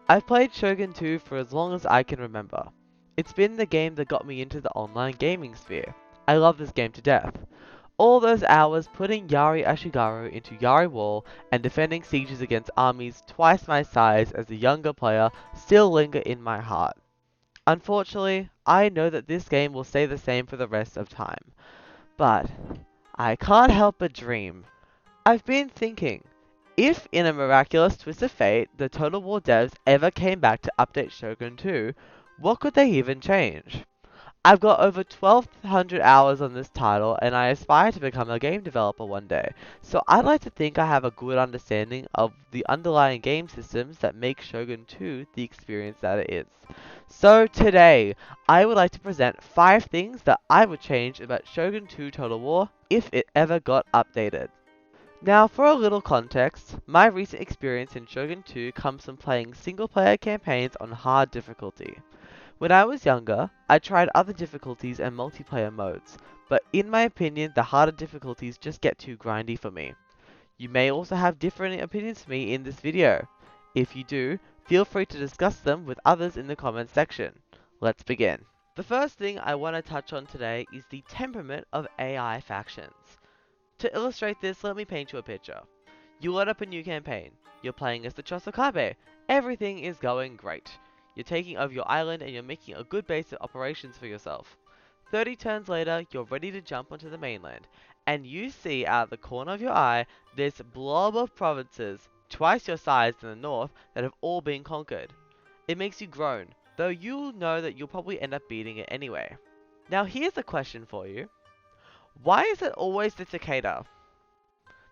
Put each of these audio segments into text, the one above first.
I've played Shogun 2 for as long as I can remember. It's been the game that got me into the online gaming sphere. I love this game to death. All those hours putting Yari Ashigaru into Yari Wall and defending sieges against armies twice my size as a younger player still linger in my heart. Unfortunately, I know that this game will stay the same for the rest of time. But I can't help but dream. I've been thinking, if in a miraculous twist of fate, the Total War devs ever came back to update Shogun 2, what could they even change? I've got over 1200 hours on this title and I aspire to become a game developer one day, so I'd like to think I have a good understanding of the underlying game systems that make Shogun 2 the experience that it is. So today, I would like to present 5 things that I would change about Shogun 2 Total War if it ever got updated. Now, for a little context, my recent experience in Shogun 2 comes from playing single-player campaigns on hard difficulty. When I was younger, I tried other difficulties and multiplayer modes, but in my opinion, the harder difficulties just get too grindy for me. You may also have different opinions from me in this video. If you do, feel free to discuss them with others in the comments section. Let's begin. The first thing I want to touch on today is the temperament of AI factions. To illustrate this, let me paint you a picture. You load up a new campaign. You're playing as the Chosokabe. Everything is going great. You're taking over your island and you're making a good base of operations for yourself. 30 turns later, you're ready to jump onto the mainland, and you see out of the corner of your eye this blob of provinces, twice your size in the north, that have all been conquered. It makes you groan, though you'll know that you'll probably end up beating it anyway. Now here's a question for you. Why is it always the Takeda?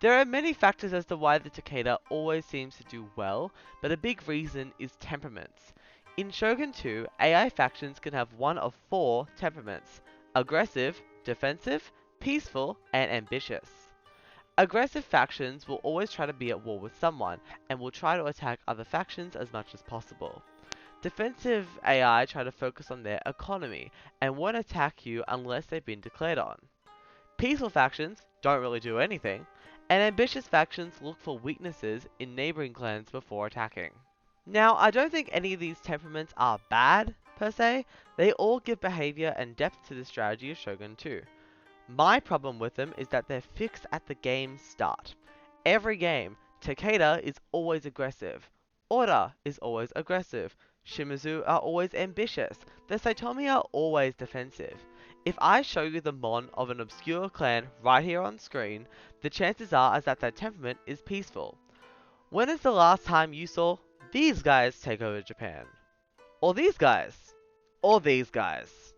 There are many factors as to why the Takeda always seems to do well, but a big reason is temperaments. In Shogun 2, AI factions can have one of 4 temperaments: aggressive, defensive, peaceful, and ambitious. Aggressive factions will always try to be at war with someone, and will try to attack other factions as much as possible. Defensive AI try to focus on their economy, and won't attack you unless they've been declared on. Peaceful factions don't really do anything, and ambitious factions look for weaknesses in neighboring clans before attacking. Now, I don't think any of these temperaments are bad, per se. They all give behavior and depth to the strategy of Shogun 2. My problem with them is that they're fixed at the game's start. Every game, Takeda is always aggressive, Oda is always aggressive, Shimizu are always ambitious, the Saitomi are always defensive. If I show you the mon of an obscure clan right here on screen, the chances are that their temperament is peaceful. When is the last time you saw these guys take over Japan? Or these guys? Or these guys?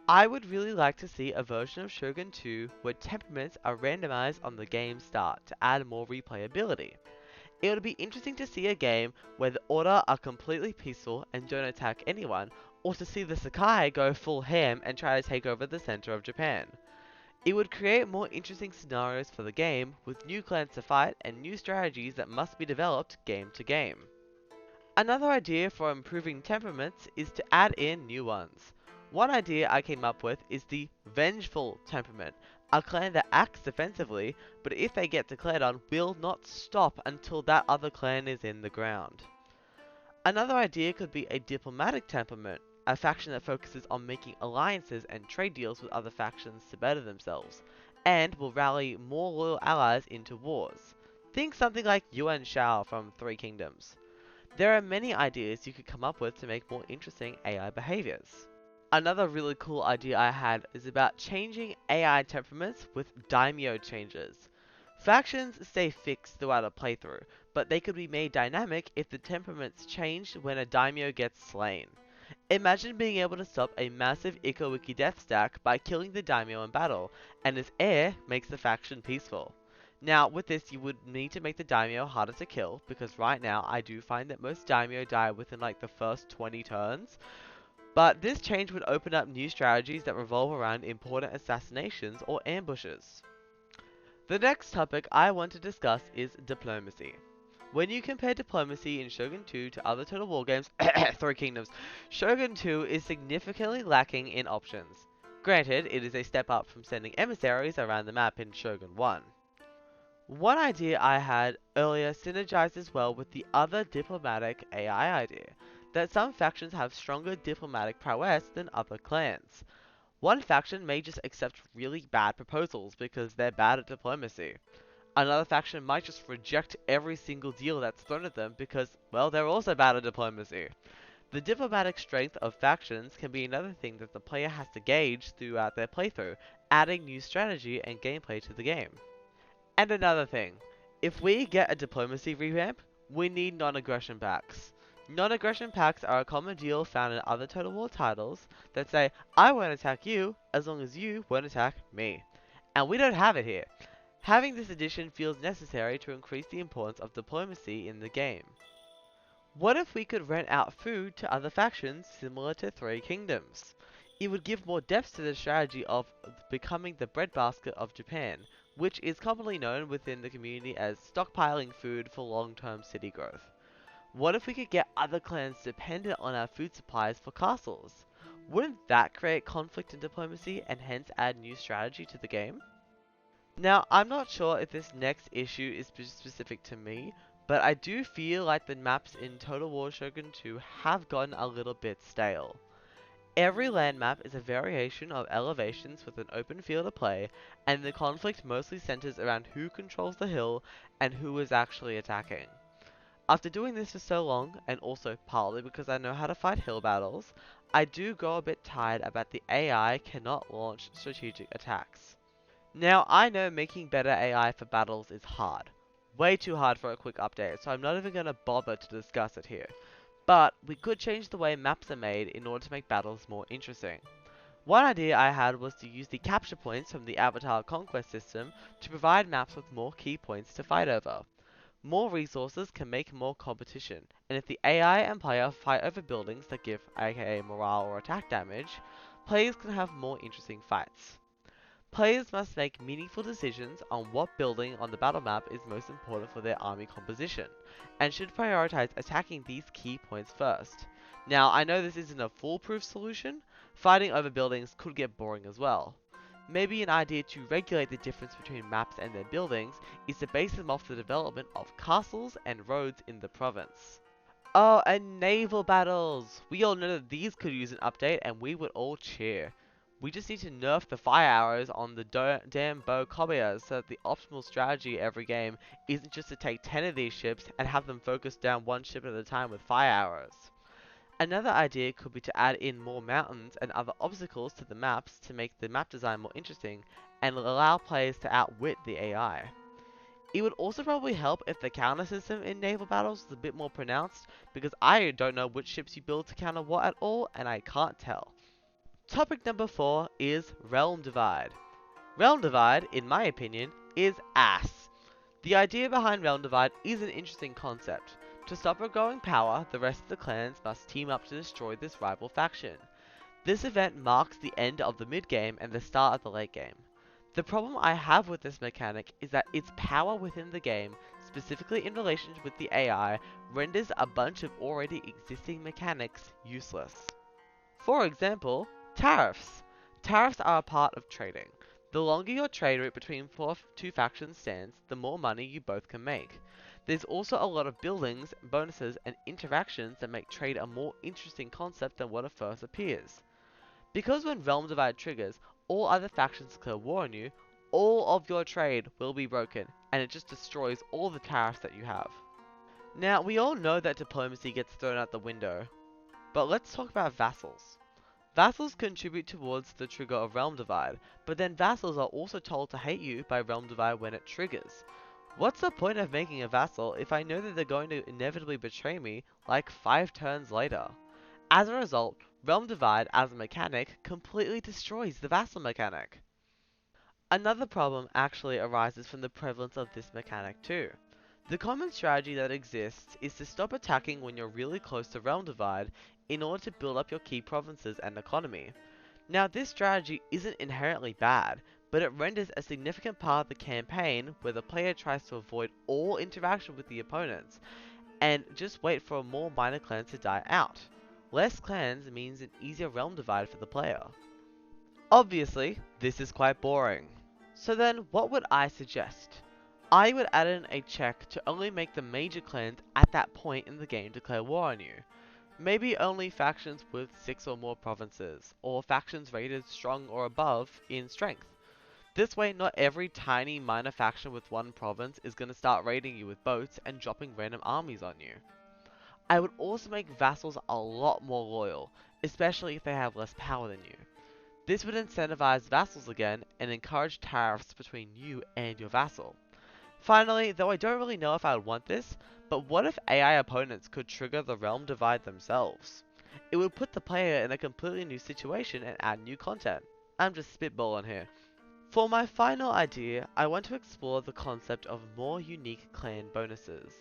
I would really like to see a version of Shogun 2 where temperaments are randomized on the game start to add more replayability. It would be interesting to see a game where the Order are completely peaceful and don't attack anyone, or to see the Sakai go full ham and try to take over the center of Japan. It would create more interesting scenarios for the game, with new clans to fight and new strategies that must be developed game to game. Another idea for improving temperaments is to add in new ones. One idea I came up with is the Vengeful temperament, a clan that acts defensively, but if they get declared on, will not stop until that other clan is in the ground. Another idea could be a Diplomatic temperament, a faction that focuses on making alliances and trade deals with other factions to better themselves, and will rally more loyal allies into wars. Think something like Yuan Shao from Three Kingdoms. There are many ideas you could come up with to make more interesting AI behaviors. Another really cool idea I had is about changing AI temperaments with daimyo changes. Factions stay fixed throughout a playthrough, but they could be made dynamic if the temperaments changed when a daimyo gets slain. Imagine being able to stop a massive Ikowiki death stack by killing the daimyo in battle, and his heir makes the faction peaceful. Now, with this, you would need to make the daimyo harder to kill, because right now, I do find that most daimyo die within like the first 20 turns. But this change would open up new strategies that revolve around important assassinations or ambushes. The next topic I want to discuss is diplomacy. When you compare diplomacy in Shogun 2 to other Total War games, Three Kingdoms, Shogun 2 is significantly lacking in options. Granted, it is a step up from sending emissaries around the map in Shogun 1. One idea I had earlier synergizes well with the other diplomatic AI idea, that some factions have stronger diplomatic prowess than other clans. One faction may just accept really bad proposals because they're bad at diplomacy. Another faction might just reject every single deal that's thrown at them because, well, they're also bad at diplomacy. The diplomatic strength of factions can be another thing that the player has to gauge throughout their playthrough, adding new strategy and gameplay to the game. And another thing, if we get a diplomacy revamp, we need non-aggression packs. Non-aggression packs are a common deal found in other Total War titles that say, I won't attack you as long as you won't attack me. And we don't have it here. Having this addition feels necessary to increase the importance of diplomacy in the game. What if we could rent out food to other factions similar to Three Kingdoms? It would give more depth to the strategy of becoming the breadbasket of Japan, which is commonly known within the community as stockpiling food for long-term city growth. What if we could get other clans dependent on our food supplies for castles? Wouldn't that create conflict and diplomacy and hence add new strategy to the game? Now, I'm not sure if this next issue is specific to me, but I do feel like the maps in Total War Shogun 2 have gotten a little bit stale. Every land map is a variation of elevations with an open field of play, and the conflict mostly centers around who controls the hill and who is actually attacking. After doing this for so long, and also partly because I know how to fight hill battles, I do grow a bit tired about the AI cannot launch strategic attacks. Now, I know making better AI for battles is hard. Way too hard for a quick update, so I'm not even going to bother to discuss it here. But we could change the way maps are made in order to make battles more interesting. One idea I had was to use the capture points from the Avatar Conquest system to provide maps with more key points to fight over. More resources can make more competition, and if the AI and player fight over buildings that give aka morale or attack damage, players can have more interesting fights. Players must make meaningful decisions on what building on the battle map is most important for their army composition, and should prioritize attacking these key points first. Now, I know this isn't a foolproof solution. Fighting over buildings could get boring as well. Maybe an idea to regulate the difference between maps and their buildings is to base them off the development of castles and roads in the province. Oh, and naval battles! We all know that these could use an update and we would all cheer. We just need to nerf the fire arrows on the damn bow cobias so that the optimal strategy every game isn't just to take 10 of these ships and have them focus down one ship at a time with fire arrows. Another idea could be to add in more mountains and other obstacles to the maps to make the map design more interesting and allow players to outwit the AI. It would also probably help if the counter system in naval battles was a bit more pronounced, because I don't know which ships you build to counter what at all, and I can't tell. Topic number 4 is Realm Divide. Realm Divide, in my opinion, is ass. The idea behind Realm Divide is an interesting concept. To stop a growing power, the rest of the clans must team up to destroy this rival faction. This event marks the end of the mid-game and the start of the late game. The problem I have with this mechanic is that its power within the game, specifically in relation with the AI, renders a bunch of already existing mechanics useless. For example, tariffs. Tariffs are a part of trading. The longer your trade route between two factions stands, the more money you both can make. There's also a lot of buildings, bonuses, and interactions that make trade a more interesting concept than what it first appears. Because when Realm Divide triggers, all other factions declare war on you, all of your trade will be broken, and it just destroys all the tariffs that you have. Now, we all know that diplomacy gets thrown out the window, but let's talk about vassals. Vassals contribute towards the trigger of Realm Divide, but then vassals are also told to hate you by Realm Divide when it triggers. What's the point of making a vassal if I know that they're going to inevitably betray me like 5 turns later? As a result, Realm Divide as a mechanic completely destroys the vassal mechanic. Another problem actually arises from the prevalence of this mechanic too. The common strategy that exists is to stop attacking when you're really close to Realm Divide in order to build up your key provinces and economy. Now, this strategy isn't inherently bad, but it renders a significant part of the campaign where the player tries to avoid all interaction with the opponents and just wait for a more minor clan to die out. Less clans means an easier Realm Divide for the player. Obviously, this is quite boring. So then, what would I suggest? I would add in a check to only make the major clans at that point in the game declare war on you. Maybe only factions with 6 or more provinces, or factions rated strong or above in strength. This way, not every tiny minor faction with one province is going to start raiding you with boats and dropping random armies on you. I would also make vassals a lot more loyal, especially if they have less power than you. This would incentivize vassals again and encourage tariffs between you and your vassal. Finally, though I don't really know if I would want this, but what if AI opponents could trigger the realm divide themselves? It would put the player in a completely new situation and add new content. I'm just spitballing here. For my final idea, I want to explore the concept of more unique clan bonuses.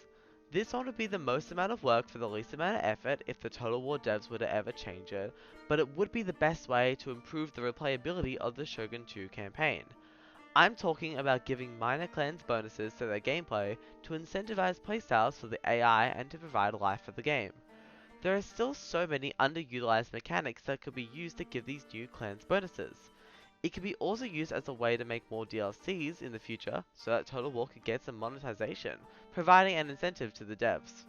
This one would be the most amount of work for the least amount of effort if the Total War devs were to ever change it, but it would be the best way to improve the replayability of the Shogun 2 campaign. I'm talking about giving minor clans bonuses to their gameplay to incentivize playstyles for the AI and to provide life for the game. There are still so many underutilized mechanics that could be used to give these new clans bonuses. It could be also used as a way to make more DLCs in the future so that Total War could get some monetization, providing an incentive to the devs.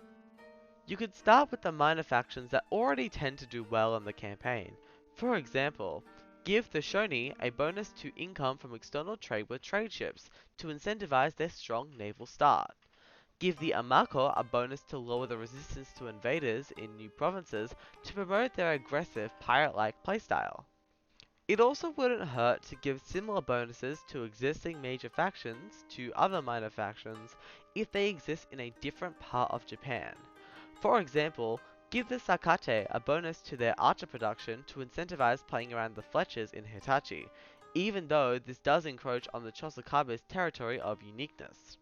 You could start with the minor factions that already tend to do well in the campaign. For example, give the Shoni a bonus to income from external trade with trade ships to incentivize their strong naval start. Give the Amako a bonus to lower the resistance to invaders in new provinces to promote their aggressive pirate-like playstyle. It also wouldn't hurt to give similar bonuses to existing major factions to other minor factions if they exist in a different part of Japan. For example, give the Sakate a bonus to their archer production to incentivize playing around the Fletchers in Hitachi, even though this does encroach on the Chosokabe's territory of uniqueness.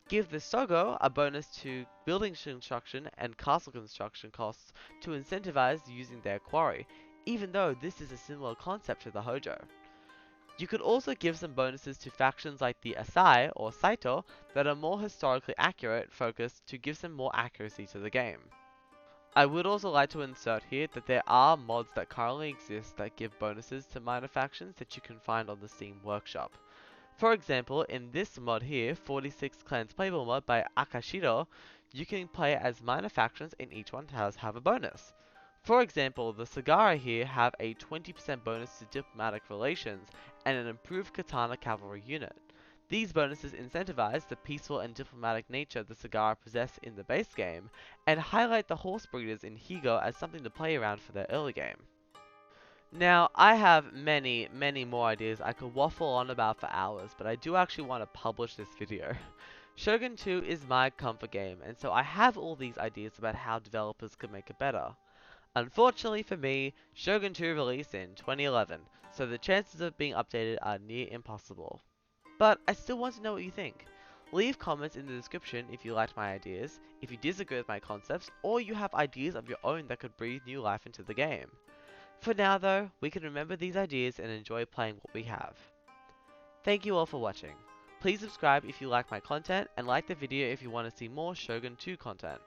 Give the Sogo a bonus to building construction and castle construction costs to incentivize using their quarry, even though this is a similar concept to the Hojo. You could also give some bonuses to factions like the Asai or Saito that are more historically accurate focused to give some more accuracy to the game. I would also like to insert here that there are mods that currently exist that give bonuses to minor factions that you can find on the Steam Workshop. For example, in this mod here, 46 Clans Playable mod by Akashiro, you can play as minor factions and each one does have a bonus. For example, the Sagara here have a 20% bonus to diplomatic relations and an improved Katana cavalry unit. These bonuses incentivize the peaceful and diplomatic nature the Sagara possess in the base game, and highlight the horse breeders in Higo as something to play around for their early game. Now, I have many more ideas I could waffle on about for hours, but I do actually want to publish this video. Shogun 2 is my comfort game, and so I have all these ideas about how developers could make it better. Unfortunately for me, Shogun 2 released in 2011, so the chances of being updated are near impossible. But I still want to know what you think. Leave comments in the description if you liked my ideas, if you disagree with my concepts, or you have ideas of your own that could breathe new life into the game. For now though, we can remember these ideas and enjoy playing what we have. Thank you all for watching. Please subscribe if you like my content and like the video if you want to see more Shogun 2 content.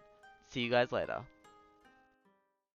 See you guys later.